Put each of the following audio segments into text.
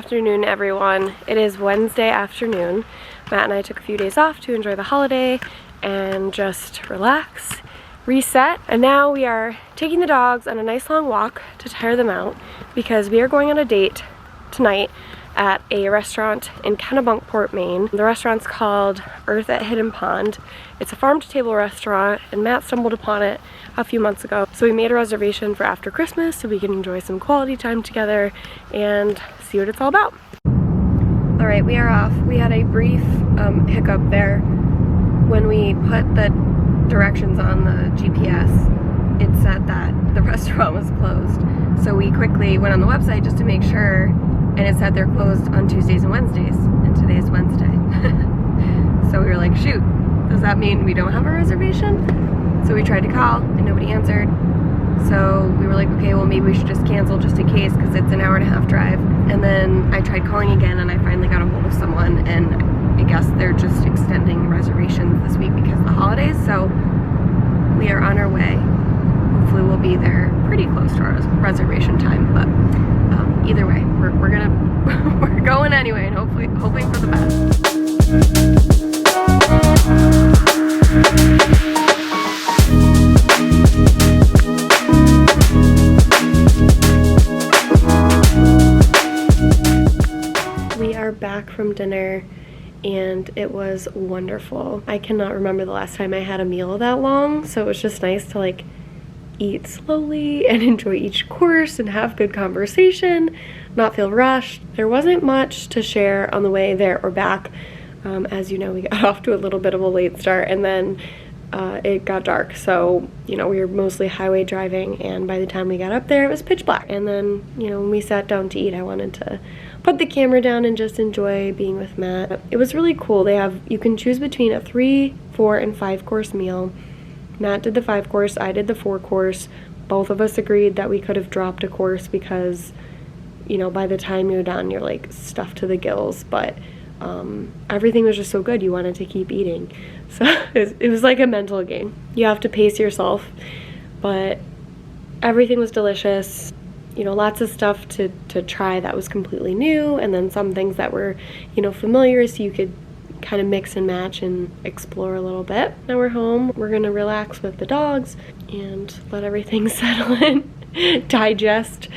afternoon, everyone. It is Wednesday afternoon. Matt and I took a few days off to enjoy the holiday and just relax, reset. And now we are taking the dogs on a nice long walk to tire them out because we are going on a date tonight at a restaurant in Kennebunkport, Maine. The restaurant's called Earth at Hidden Pond. It's a farm-to-table restaurant, and Matt stumbled upon it a few months ago. So we made a reservation for after Christmas so we can enjoy some quality time together and see what it's all about. All right, we are off. We had a brief hiccup there. When we put the directions on the GPS, it said that the restaurant was closed. So we quickly went on the website just to make sure, and it said they're closed on Tuesdays and Wednesdays, and today's Wednesday. So we were like, shoot, does that mean we don't have a reservation? So we tried to call and nobody answered. So we were like, okay, well maybe we should just cancel just in case because it's an hour-and-a-half drive. And then I tried calling again and I finally got a hold of someone, and I guess they're just extending reservations this week because of the holidays. So we are on our way. Hopefully we'll be there pretty close to our reservation time, but either way, we're gonna we're going anyway, and hoping for the best. We are back from dinner and it was wonderful. I cannot remember the last time I had a meal that long, so it was just nice to like eat slowly and enjoy each course and have good conversation, not feel rushed. There wasn't much to share on the way there or back. As you know, we got off to a little bit of a late start, and then it got dark, so we were mostly highway driving, and by the time we got up there it was pitch black. And then when we sat down to eat, I wanted to put the camera down and just enjoy being with Matt. It was really cool. You can choose between a 3, 4, and 5 course meal. Matt did the 5 course, I did the 4 course. Both of us agreed that we could have dropped a course because, by the time you're done, you're like stuffed to the gills. But everything was just so good, you wanted to keep eating. So it was like a mental game. You have to pace yourself, but everything was delicious. Lots of stuff to try that was completely new, and then some things that were, familiar, so you could kind of mix and match and explore a little bit. Now we're home. We're gonna relax with the dogs and let everything settle in, digest.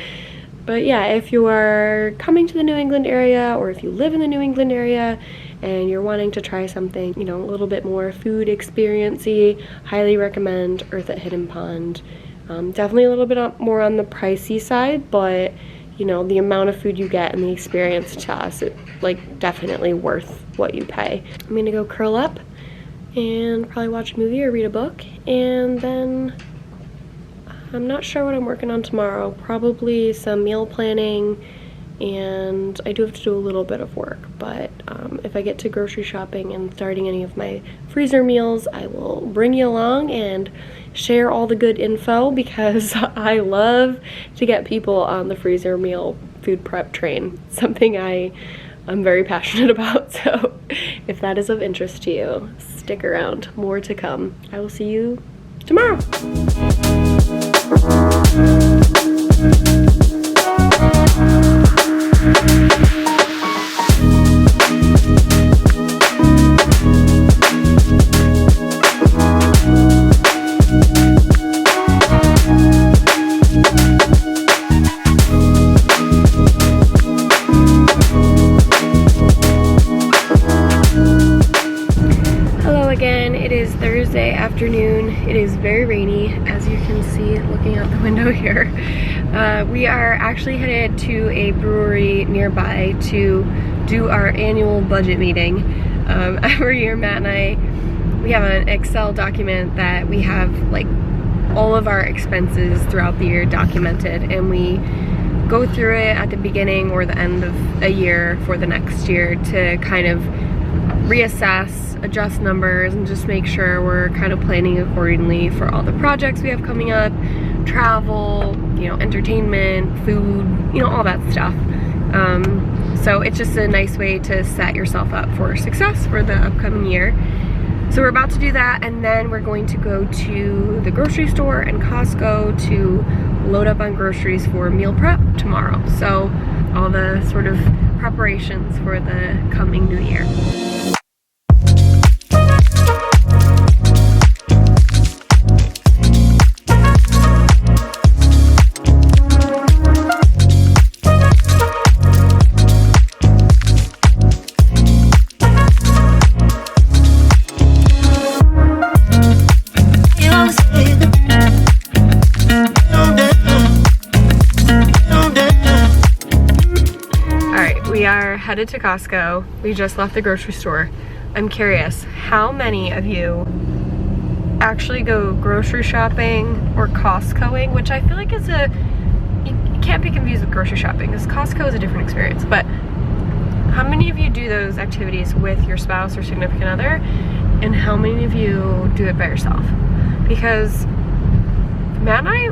But yeah, if you are coming to the New England area, or if you live in the New England area and you're wanting to try something, a little bit more food experience-y, highly recommend Earth at Hidden Pond. Definitely a little bit more on the pricey side, but the amount of food you get and the experience to us, it's like definitely worth what you pay. I'm gonna go curl up and probably watch a movie or read a book, and then I'm not sure what I'm working on tomorrow. Probably some meal planning, and I do have to do a little bit of work, but if I get to grocery shopping and starting any of my freezer meals, I will bring you along and share all the good info, because I love to get people on the freezer meal food prep train. Something I'm very passionate about, so if that is of interest to you, stick around. More to come. I will see you tomorrow. Thursday afternoon. It is very rainy, as you can see looking out the window here. We are actually headed to a brewery nearby to do our annual budget meeting. Every year Matt and we have an Excel document that we have like all of our expenses throughout the year documented, and we go through it at the beginning or the end of a year for the next year to kind of reassess, adjust numbers, and just make sure we're kind of planning accordingly for all the projects we have coming up, travel, entertainment, food, all that stuff. So it's just a nice way to set yourself up for success for the upcoming year. So we're about to do that, and then we're going to go to the grocery store and Costco to load up on groceries for meal prep tomorrow. So all the sort of preparations for the coming new year. We are headed to Costco. We just left the grocery store. I'm curious, how many of you actually go grocery shopping or Costcoing, which I feel like is you can't be confused with grocery shopping because Costco is a different experience, but how many of you do those activities with your spouse or significant other, and how many of you do it by yourself? Because Matt and I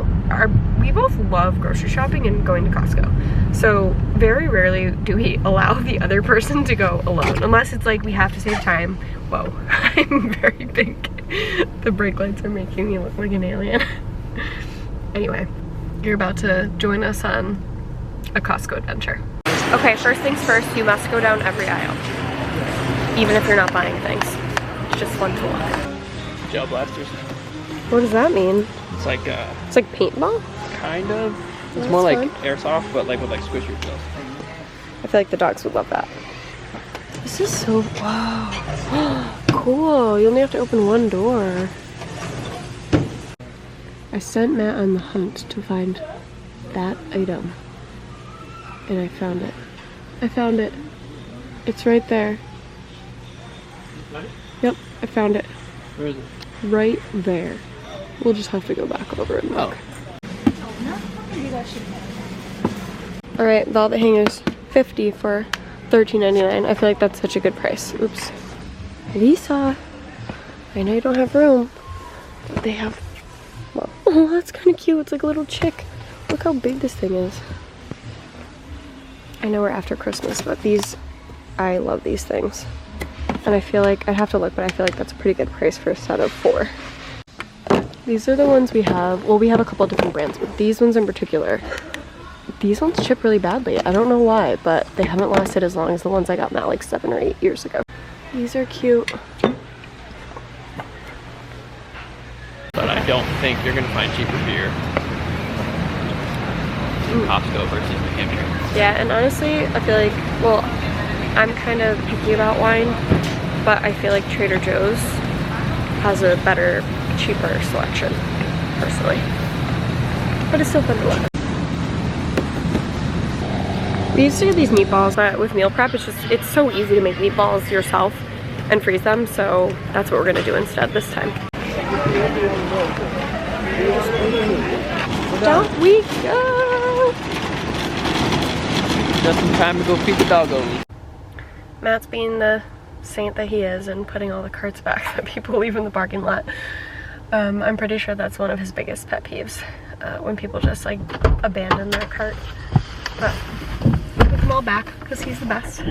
we both love grocery shopping and going to Costco. So very rarely do we allow the other person to go alone, unless it's like we have to save time. Whoa, I'm very big. The brake lights are making me look like an alien. Anyway, you're about to join us on a Costco adventure. Okay, first things first, you must go down every aisle, even if you're not buying things. It's just fun to look. Gel blasters. What does that mean? It's like paintball? Kind of. It's That's more like fun. airsoft, but like with like squishy gels. I feel like the dogs would love that. This is so, wow. Cool, you only have to open one door. I sent Matt on the hunt to find that item. And I found it. I found it. It's right there. Yep, I found it. Where is it? Right there. We'll just have to go back over and look. Alright, velvet hangers, $50 for $13.99. I feel like that's such a good price. Oops. Lisa, I know you don't have room, but they have, well, oh, that's kind of cute. It's like a little chick. Look how big this thing is. I know we're after Christmas, but these, I love these things. And I feel like, I'd have to look, but I feel like that's a pretty good price for a set of 4. These are the ones we have. Well, we have a couple of different brands, but these ones in particular, these ones chip really badly. I don't know why, but they haven't lasted as long as the ones I got Matt like 7 or 8 years ago. These are cute. But I don't think you're gonna find cheaper beer in Costco versus New Hampshire. Yeah, and honestly, I feel like, well, I'm kind of picky about wine, but I feel like Trader Joe's has a better, cheaper selection, personally. But it's still fun to look. We used to get these meatballs, but with meal prep, it's so easy to make meatballs yourself and freeze them, so that's what we're gonna do instead this time. Don't we go? Just in time to go feed the doggos. Matt's being the saint that he is and putting all the carts back that people leave in the parking lot. I'm pretty sure that's one of his biggest pet peeves, when people just like abandon their cart. But we put them all back because he's the best.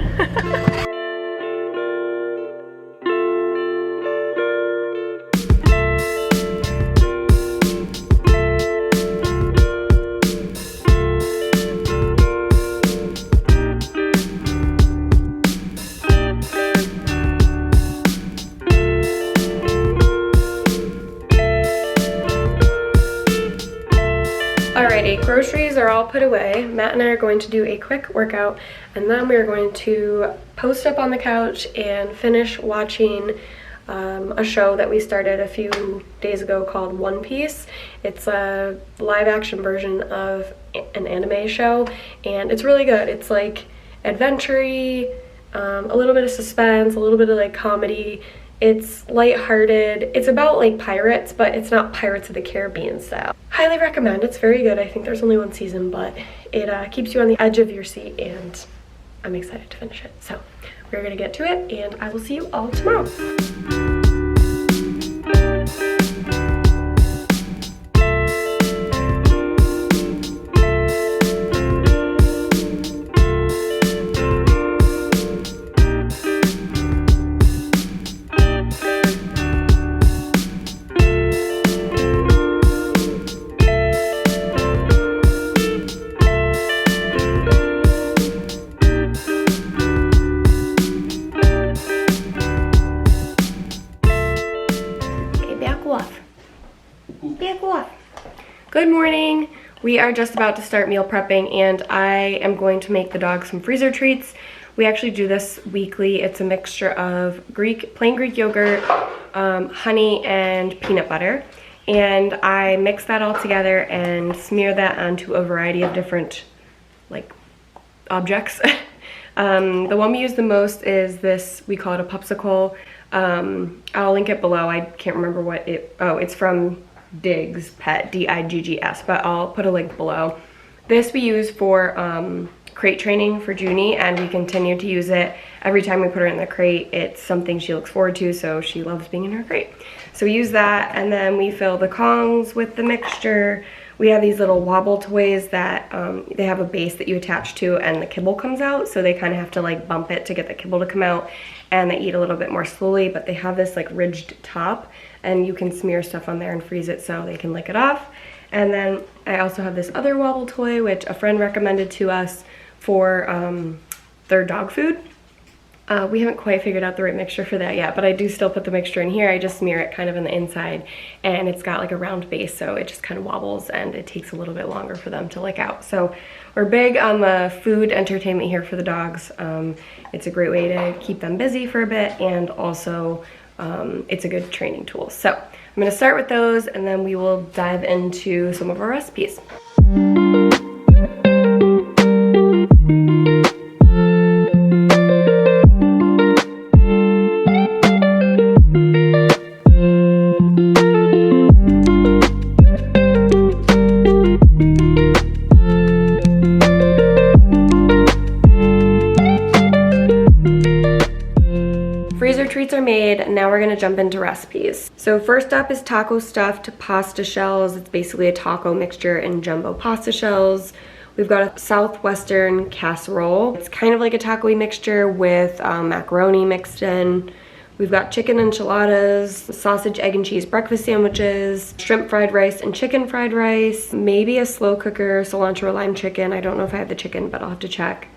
Alrighty, groceries are all put away. Matt and I are going to do a quick workout, and then we are going to post up on the couch and finish watching a show that we started a few days ago called One Piece. It's a live action version of an anime show, and it's really good. It's like adventure-y, a little bit of suspense, a little bit of like comedy. It's lighthearted. It's about like pirates, but it's not Pirates of the Caribbean style. Highly recommend. It's very good. I think there's only 1 season, but it keeps you on the edge of your seat, and I'm excited to finish it. So we're gonna get to it, and I will see you all tomorrow. off. Back off. Good morning. We are just about to start meal prepping, and I am going to make the dogs some freezer treats. We actually do this weekly. It's a mixture of plain Greek yogurt, honey, and peanut butter. And I mix that all together and smear that onto a variety of different objects. The one we use the most is this, we call it a popsicle. I'll link it below. I can't remember what it's from Diggs Pet, D-I-G-G-S, but I'll put a link below. This we use for crate training for Junie, and we continue to use it every time we put her in the crate. It's something she looks forward to, so she loves being in her crate. So we use that, and then we fill the Kongs with the mixture. We have these little wobble toys that they have a base that you attach to, and the kibble comes out, so they kind of have to bump it to get the kibble to come out, and they eat a little bit more slowly, but they have this ridged top, and you can smear stuff on there and freeze it so they can lick it off. And then I also have this other wobble toy, which a friend recommended to us for their dog food. We haven't quite figured out the right mixture for that yet, but I do still put the mixture in here. I just smear it kind of on the inside, and it's got a round base, so it just kind of wobbles, and it takes a little bit longer for them to lick out. So we're big on the food entertainment here for the dogs. It's a great way to keep them busy for a bit, and also it's a good training tool. So I'm gonna start with those, and then we will dive into some of our recipes. Freezer treats are made. Now we're gonna jump into recipes. So first up is taco stuffed pasta shells. It's basically a taco mixture in jumbo pasta shells. We've got a southwestern casserole. It's kind of like a taco-y mixture with macaroni mixed in. We've got chicken enchiladas, sausage, egg, and cheese breakfast sandwiches, shrimp fried rice and chicken fried rice, maybe a slow cooker cilantro lime chicken. I don't know if I have the chicken, but I'll have to check.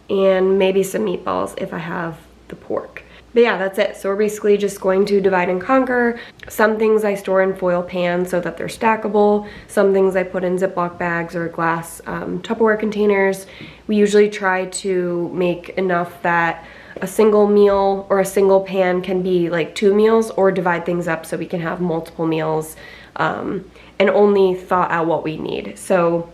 And maybe some meatballs if I have the pork. But yeah, that's it. So we're basically just going to divide and conquer. Some things I store in foil pans so that they're stackable. Some things I put in Ziploc bags or glass Tupperware containers. We usually try to make enough that a single meal or a single pan can be 2 meals, or divide things up so we can have multiple meals and only thaw out what we need. So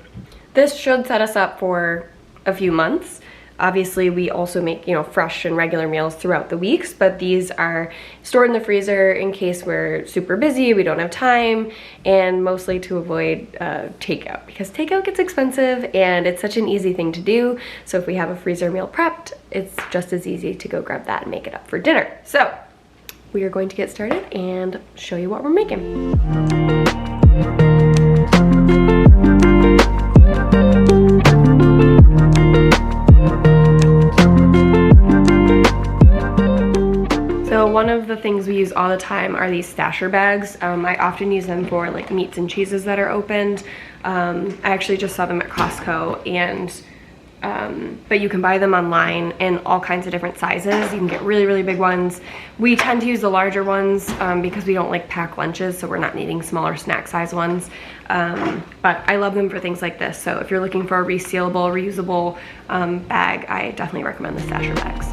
this should set us up for a few months. Obviously, we also make, fresh and regular meals throughout the weeks, but these are stored in the freezer in case we're super busy, we don't have time, and mostly to avoid takeout, because takeout gets expensive and it's such an easy thing to do. So if we have a freezer meal prepped, it's just as easy to go grab that and make it up for dinner. So we are going to get started and show you what we're making. One of the things we use all the time are these stasher bags. I often use them for meats and cheeses that are opened. I actually just saw them at Costco, and but you can buy them online in all kinds of different sizes. You can get really, really big ones. We tend to use the larger ones because we don't pack lunches, so we're not needing smaller snack size ones. But I love them for things like this. So if you're looking for a resealable, reusable bag, I definitely recommend the stasher bags.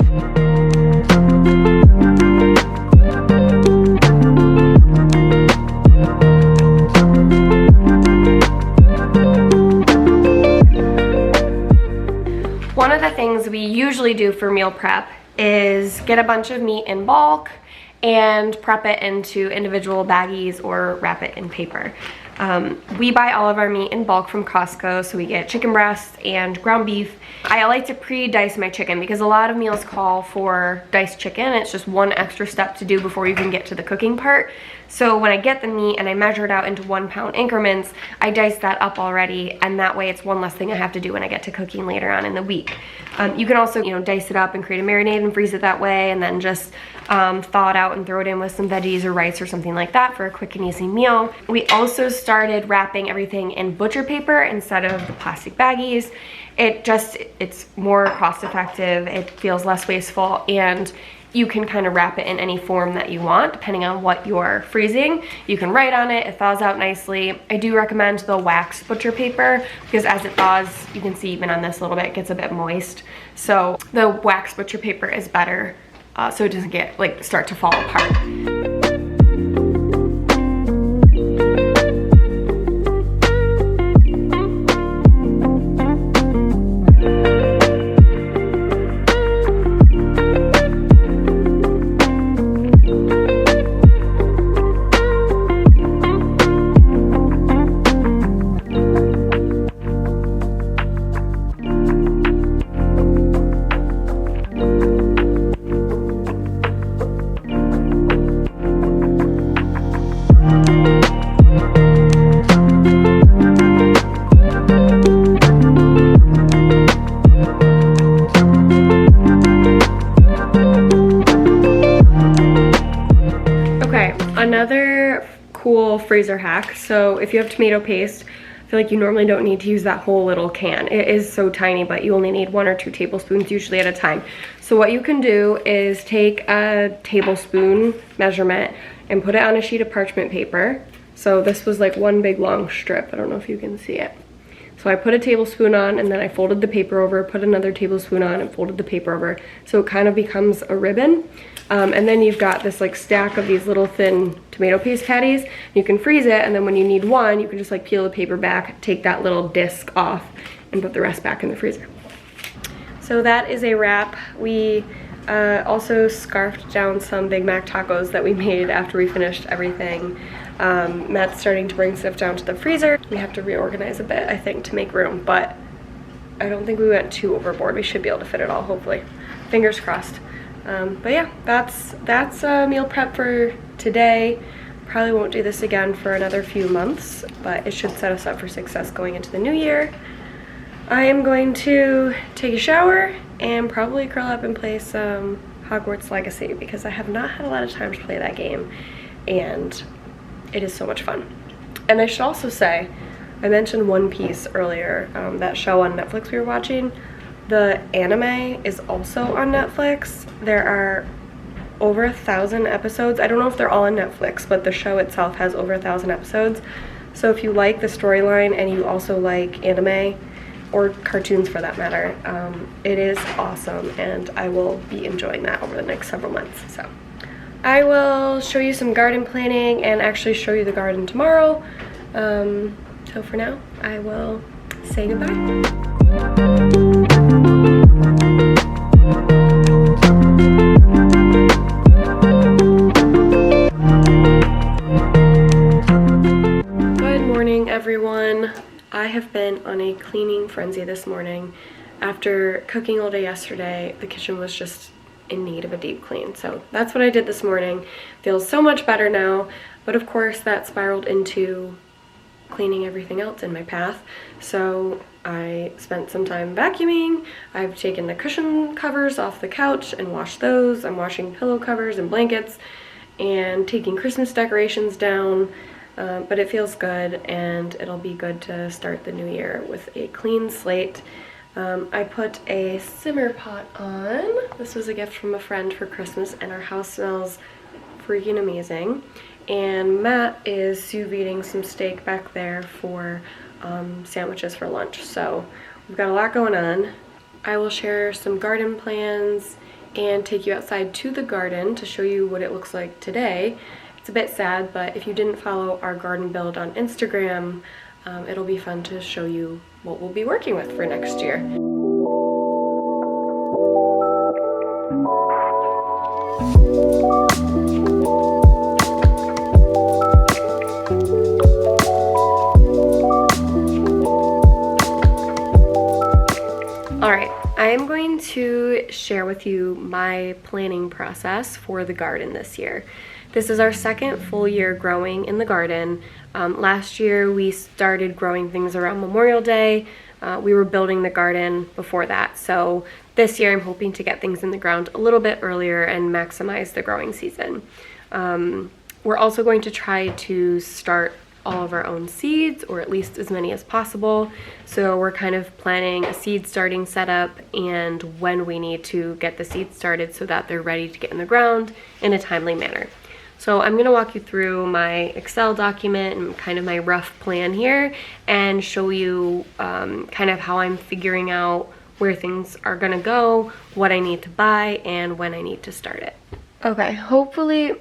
One of the things we usually do for meal prep is get a bunch of meat in bulk and prep it into individual baggies or wrap it in paper. We buy all of our meat in bulk from Costco, so we get chicken breast and ground beef. I like to pre-dice my chicken because a lot of meals call for diced chicken. It's just one extra step to do before you can get to the cooking part. So when I get the meat and I measure it out into 1 pound increments, I dice that up already, and that way it's one less thing I have to do when I get to cooking later on in the week. You can also, dice it up and create a marinade and freeze it that way, and then just thaw it out and throw it in with some veggies or rice or something like that for a quick and easy meal. We also started wrapping everything in butcher paper instead of the plastic baggies. It's more cost effective, it feels less wasteful, and you can kind of wrap it in any form that you want, depending on what you're freezing. You can write on it, it thaws out nicely. I do recommend the wax butcher paper, because as it thaws, you can see even on this a little bit, it gets a bit moist. So the wax butcher paper is better, so it doesn't get, like, start to fall apart. Another cool freezer hack. So if you have tomato paste, I feel like you normally don't need to use that whole little can. It is so tiny, but you only need 1 or 2 tablespoons usually at a time. So what you can do is take a tablespoon measurement and put it on a sheet of parchment paper. So this was like one big long strip. I don't know if you can see it. So I put a tablespoon on, and then I folded the paper over, put another tablespoon on, and folded the paper over. So it kind of becomes a ribbon. And then you've got this like stack of these little thin tomato paste patties. You can freeze it, and then when you need one, you can just like peel the paper back, take that little disc off, and put the rest back in the freezer. So that is a wrap. We also scarfed down some Big Mac tacos that we made after we finished everything. Matt's starting to bring stuff down to the freezer. We have to reorganize a bit, I think, to make room, but I don't think we went too overboard. We should be able to fit it all, hopefully. Fingers crossed. But yeah, that's meal prep for today. Probably won't do this again for another few months, but it should set us up for success going into the new year. I am going to take a shower and probably curl up and play some Hogwarts Legacy, because I have not had a lot of time to play that game, and it is so much fun. And I should also say, I mentioned One Piece earlier, that show on Netflix we were watching. The anime is also on Netflix. There are over 1,000 episodes. I don't know if they're all on Netflix, but the show itself has over 1,000 episodes. So if you like the storyline and you also like anime, or cartoons for that matter, it is awesome, and I will be enjoying that over the next several months. So I will show you some garden planning and actually show you the garden tomorrow. So for now, I will say goodbye. Everyone, I have been on a cleaning frenzy this morning. After cooking all day yesterday, the kitchen was just in need of a deep clean. So that's what I did this morning. Feels so much better now, but of course that spiraled into cleaning everything else in my path. So I spent some time vacuuming. I've taken the cushion covers off the couch and washed those. I'm washing pillow covers and blankets and taking Christmas decorations down. But it feels good, and it'll be good to start the new year with a clean slate. I put a simmer pot on. This was a gift from a friend for Christmas, and our house smells freaking amazing. And Matt is sous videing some steak back there for sandwiches for lunch. So we've got a lot going on. I will share some garden plans and take you outside to the garden to show you what it looks like today. It's a bit sad, but if you didn't follow our garden build on Instagram, it'll be fun to show you what we'll be working with for next year. All right, I am going to share with you my planning process for the garden this year. This is our second full year growing in the garden. Last year we started growing things around Memorial Day. We were building the garden before that. So this year I'm hoping to get things in the ground a little bit earlier and maximize the growing season. We're also going to try to start all of our own seeds, or at least as many as possible. So we're kind of planning a seed starting setup and when we need to get the seeds started so that they're ready to get in the ground in a timely manner. So I'm going to walk you through my Excel document and kind of my rough plan here and show you kind of how I'm figuring out where things are going to go, what I need to buy, and when I need to start it. Okay, hopefully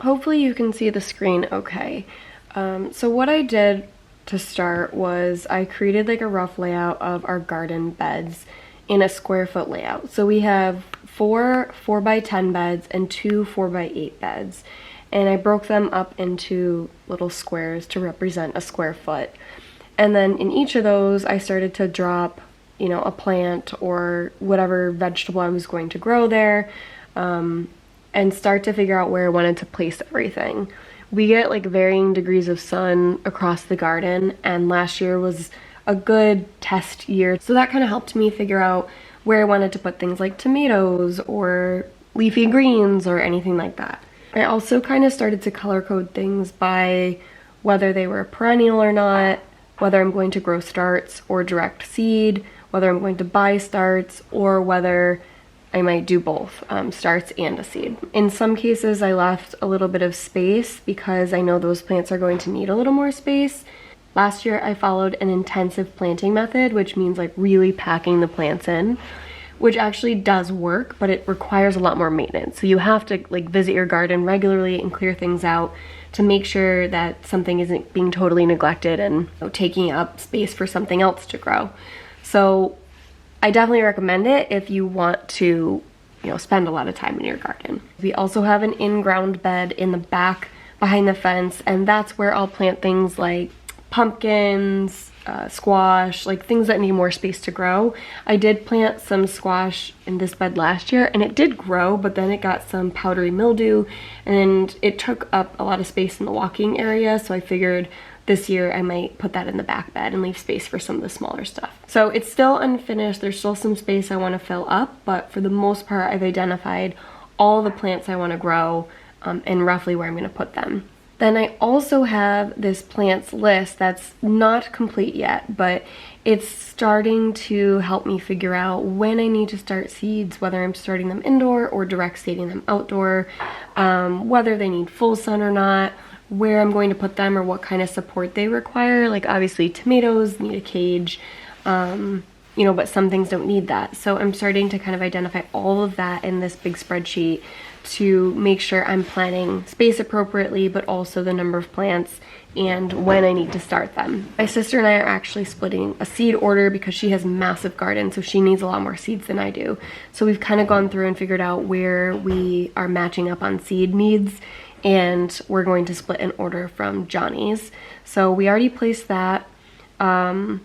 you can see the screen okay. So what I did to start was I created like a rough layout of our garden beds in a square foot layout. So we have 4 4x10 beds and 2 4x8 beds. And I broke them up into little squares to represent a square foot. And then in each of those, I started to drop, you know, a plant or whatever vegetable I was going to grow there, and start to figure out where I wanted to place everything. We get like varying degrees of sun across the garden, and last year was a good test year. So that kind of helped me figure out where I wanted to put things like tomatoes or leafy greens or anything like that. I also kind of started to color code things by whether they were perennial or not, whether I'm going to grow starts or direct seed, whether I'm going to buy starts, or whether I might do both, starts and a seed. In some cases, I left a little bit of space because I know those plants are going to need a little more space. Last year, I followed an intensive planting method, which means like really packing the plants in, which actually does work, but it requires a lot more maintenance. So you have to like visit your garden regularly and clear things out to make sure that something isn't being totally neglected and, you know, taking up space for something else to grow. So I definitely recommend it if you want to, you know, spend a lot of time in your garden. We also have an in-ground bed in the back behind the fence, and that's where I'll plant things like pumpkins, squash, like things that need more space to grow. I did plant some squash in this bed last year and it did grow, but then it got some powdery mildew and it took up a lot of space in the walking area. So I figured this year I might put that in the back bed and leave space for some of the smaller stuff. So it's still unfinished. There's still some space I want to fill up, but for the most part, I've identified all the plants I want to grow and roughly where I'm going to put them. Then I also have this plants list that's not complete yet, but it's starting to help me figure out when I need to start seeds, whether I'm starting them indoor or direct seeding them outdoor, whether they need full sun or not, where I'm going to put them or what kind of support they require. Like obviously tomatoes need a cage, you know, but some things don't need that. So I'm starting to kind of identify all of that in this big spreadsheet to make sure I'm planning space appropriately, but also the number of plants and when I need to start them. My sister and I are actually splitting a seed order because she has a massive garden, so she needs a lot more seeds than I do. So we've kind of gone through and figured out where we are matching up on seed needs, and we're going to split an order from Johnny's. So we already placed that, and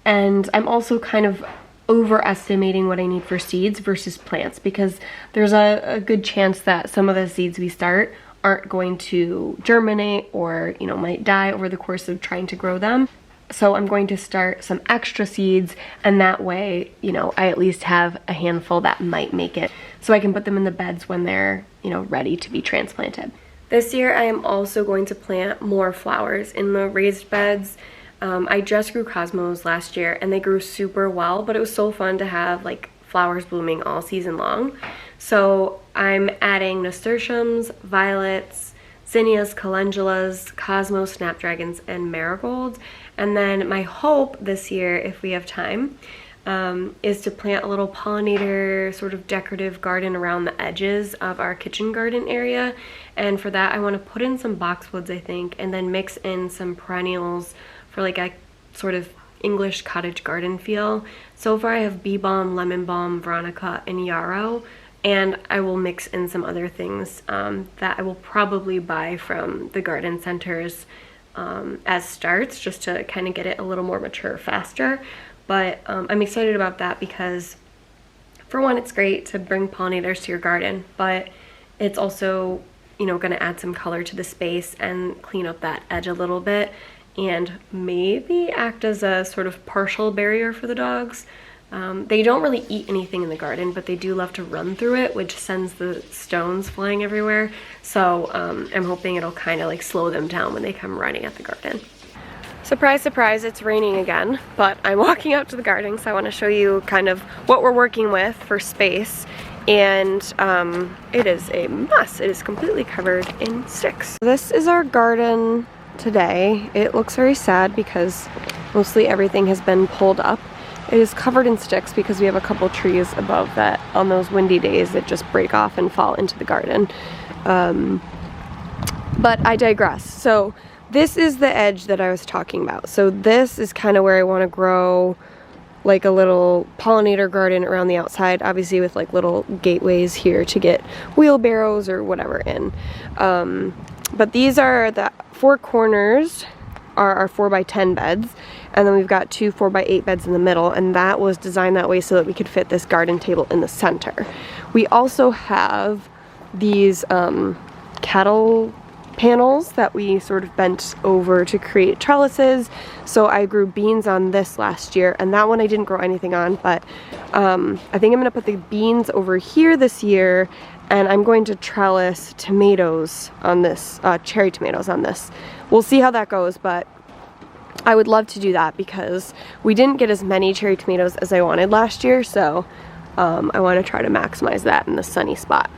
I'm also kind of overestimating what I need for seeds versus plants, because there's a good chance that some of the seeds we start aren't going to germinate or, you know, might die over the course of trying to grow them. So I'm going to start some extra seeds, and that way, you know, I at least have a handful that might make it so I can put them in the beds when they're, you know, ready to be transplanted. This year I am also going to plant more flowers in the raised beds. I just grew cosmos last year and they grew super well, but it was so fun to have like flowers blooming all season long. So I'm adding nasturtiums, violets, zinnias, calendulas, cosmos, snapdragons, and marigolds. And then my hope this year, if we have time, is to plant a little pollinator sort of decorative garden around the edges of our kitchen garden area. And for that, I want to put in some boxwoods, I think, and then mix in some perennials for like a sort of English cottage garden feel. So far I have bee balm, lemon balm, veronica, and yarrow, and I will mix in some other things that I will probably buy from the garden centers as starts, just to kind of get it a little more mature faster. But I'm excited about that because, for one, it's great to bring pollinators to your garden, but it's also, you know, going to add some color to the space and clean up that edge a little bit, and maybe act as a sort of partial barrier for the dogs. They don't really eat anything in the garden, but they do love to run through it, which sends the stones flying everywhere. So I'm hoping it'll kind of like slow them down when they come running at the garden. Surprise, surprise, it's raining again, but I'm walking out to the garden, so I want to show you kind of what we're working with for space. And it is a mess. It is completely covered in sticks. This is our garden today. It looks very sad because mostly everything has been pulled up. It is covered in sticks because we have a couple trees above that on those windy days that just break off and fall into the garden. But I digress. So this is the edge that I was talking about. So this is kind of where I want to grow like a little pollinator garden around the outside, obviously with like little gateways here to get wheelbarrows or whatever in. But these are the 4 corners are our 4x10 beds, and then we've got 2 4x8 beds in the middle, and that was designed that way so that we could fit this garden table in the center. We also have these cattle panels that we sort of bent over to create trellises. So I grew beans on this last year, and that one I didn't grow anything on, but I think I'm gonna put the beans over here this year, and I'm going to trellis tomatoes on this, cherry tomatoes on this. We'll see how that goes, but I would love to do that because we didn't get as many cherry tomatoes as I wanted last year, so I want to try to maximize that in the sunny spot.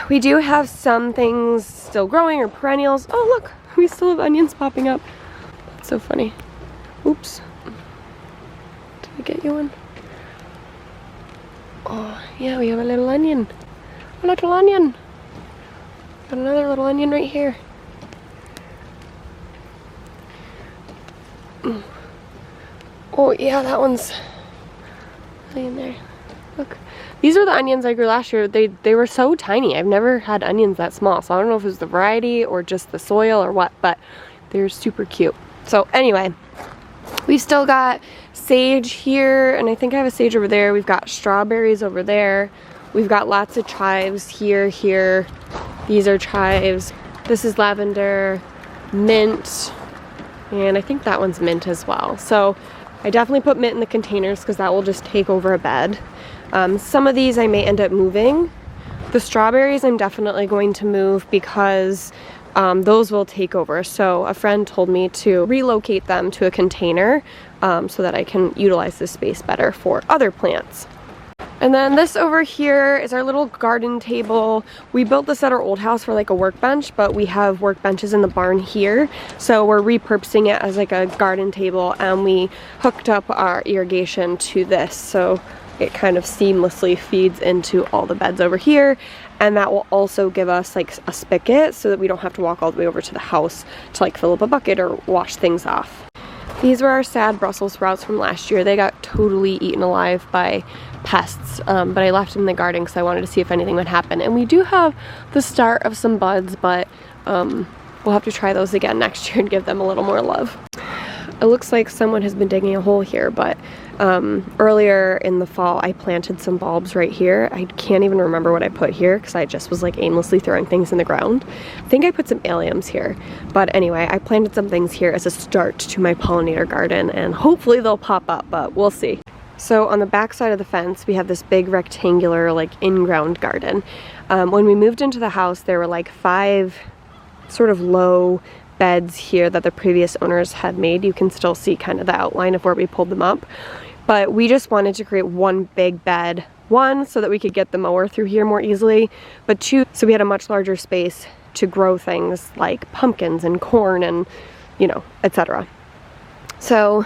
We do have some things still growing or perennials. Oh look, we still have onions popping up. That's so funny. Oops. Did I get you one? Oh yeah, we have a little onion. A little onion. Got another little onion right here. Oh yeah, that one's in there. Look. These are the onions I grew last year. They were so tiny. I've never had onions that small, so I don't know if it was the variety or just the soil or what, but they're super cute. So anyway, we've still got sage here, and I think I have a sage over there. We've got strawberries over there. We've got lots of chives here. These are chives. This is lavender, mint, and I think that one's mint as well. So I definitely put mint in the containers because that will just take over a bed. Some of these I may end up moving. The strawberries I'm definitely going to move because those will take over. So a friend told me to relocate them to a container so that I can utilize this space better for other plants. And then this over here is our little garden table. We built this at our old house for like a workbench, but we have workbenches in the barn here. So we're repurposing it as like a garden table, and we hooked up our irrigation to this. So it kind of seamlessly feeds into all the beds over here, and that will also give us like a spigot so that we don't have to walk all the way over to the house to like fill up a bucket or wash things off. These were our sad Brussels sprouts from last year. They got totally eaten alive by pests, but I left them in the garden because I wanted to see if anything would happen. And we do have the start of some buds, but we'll have to try those again next year and give them a little more love. It looks like someone has been digging a hole here, but earlier in the fall I planted some bulbs right here. I can't even remember what I put here because I just was like aimlessly throwing things in the ground. I think I put some alliums here, but anyway, I planted some things here as a start to my pollinator garden, and hopefully they'll pop up, but we'll see. So on the back side of the fence we have this big rectangular like in-ground garden. When we moved into the house there were like 5 sort of low beds here that the previous owners had made. You can still see kind of the outline of where we pulled them up, but we just wanted to create one big bed, 1 so that we could get the mower through here more easily, but 2 so we had a much larger space to grow things like pumpkins and corn and, you know, etc. So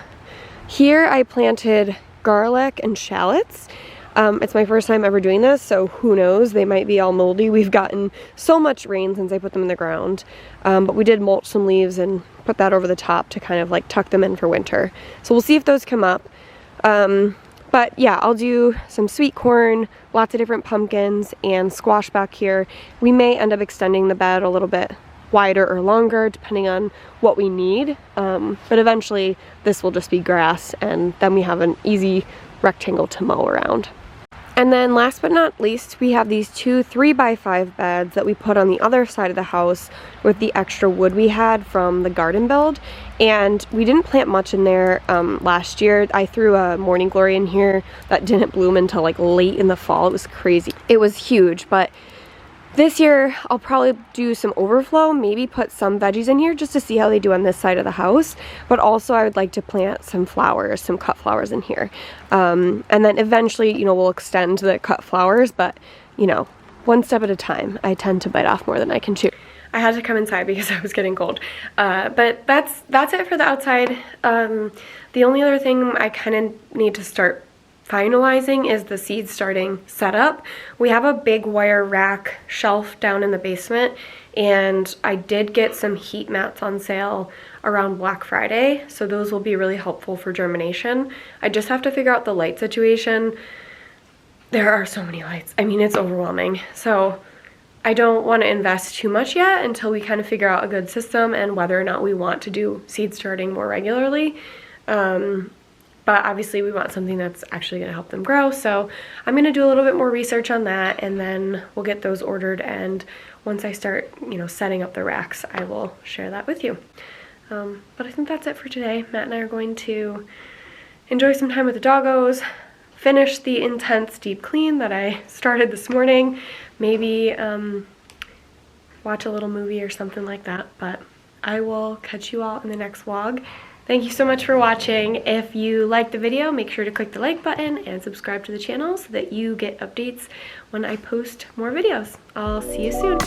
here I planted garlic and shallots. It's my first time ever doing this, so who knows, they might be all moldy. We've gotten so much rain since I put them in the ground, but we did mulch some leaves and put that over the top to kind of like tuck them in for winter. So we'll see if those come up. But yeah, I'll do some sweet corn, lots of different pumpkins, and squash back here. We may end up extending the bed a little bit wider or longer depending on what we need, but eventually this will just be grass, and then we have an easy rectangle to mow around. And then last but not least, we have these 2 3x5 beds that we put on the other side of the house with the extra wood we had from the garden build. And we didn't plant much in there last year. I threw a morning glory in here that didn't bloom until like late in the fall. It was crazy. It was huge, but this year I'll probably do some overflow, maybe put some veggies in here just to see how they do on this side of the house. But also I would like to plant some flowers, some cut flowers in here. And then eventually, you know, we'll extend the cut flowers, but you know, one step at a time. I tend to bite off more than I can chew. I had to come inside because I was getting cold. But that's it for the outside. The only other thing I kind of need to start finalizing is the seed starting setup. We have a big wire rack shelf down in the basement, and I did get some heat mats on sale around Black Friday, so those will be really helpful for germination. I just have to figure out the light situation. There are so many lights. I mean, it's overwhelming. So I don't want to invest too much yet until we kind of figure out a good system and whether or not we want to do seed starting more regularly. But obviously we want something that's actually going to help them grow. So I'm going to do a little bit more research on that, and then we'll get those ordered. And once I start, you know, setting up the racks, I will share that with you. But I think that's it for today. Matt and I are going to enjoy some time with the doggos, finish the intense deep clean that I started this morning, maybe watch a little movie or something like that. But I will catch you all in the next vlog. Thank you so much for watching. If you liked the video, make sure to click the like button and subscribe to the channel so that you get updates when I post more videos. I'll see you soon.